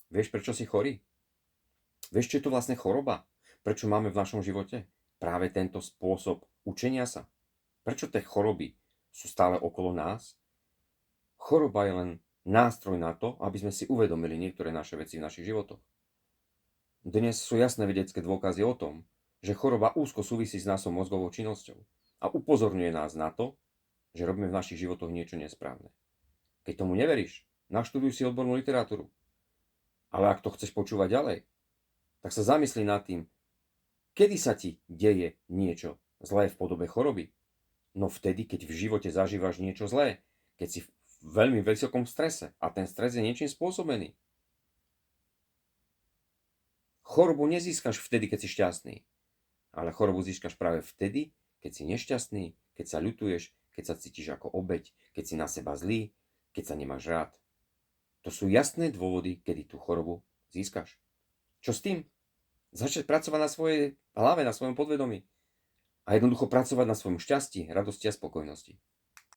Vieš, prečo si chorý? Vieš, čo je to vlastne choroba? Prečo máme v našom živote práve tento spôsob učenia sa? Prečo tie choroby sú stále okolo nás? Choroba je len nástroj na to, aby sme si uvedomili niektoré naše veci v našich životoch. Dnes sú jasné vedecké dôkazy o tom, že choroba úzko súvisí s našou mozgovou činnosťou a upozorňuje nás na to, že robíme v našich životoch niečo nesprávne. Keď tomu neveríš, naštuduj si odbornú literatúru. Ale ak to chceš počúvať ďalej, tak sa zamyslí nad tým, kedy sa ti deje niečo zlé v podobe choroby. No vtedy, keď v živote zažívaš niečo zlé, keď si v veľmi vysokom strese a ten stres je niečím spôsobený. Chorobu nezískaš vtedy, keď si šťastný, ale chorobu získaš práve vtedy, keď si nešťastný, keď sa ľutuješ, keď sa cítiš ako obeť, keď si na seba zlý, keď sa nemáš rád. To sú jasné dôvody, kedy tú chorobu získaš. Čo s tým? Začať pracovať na svojej hlave, na svojom podvedomí. A jednoducho pracovať na svojom šťastí, radosti a spokojnosti.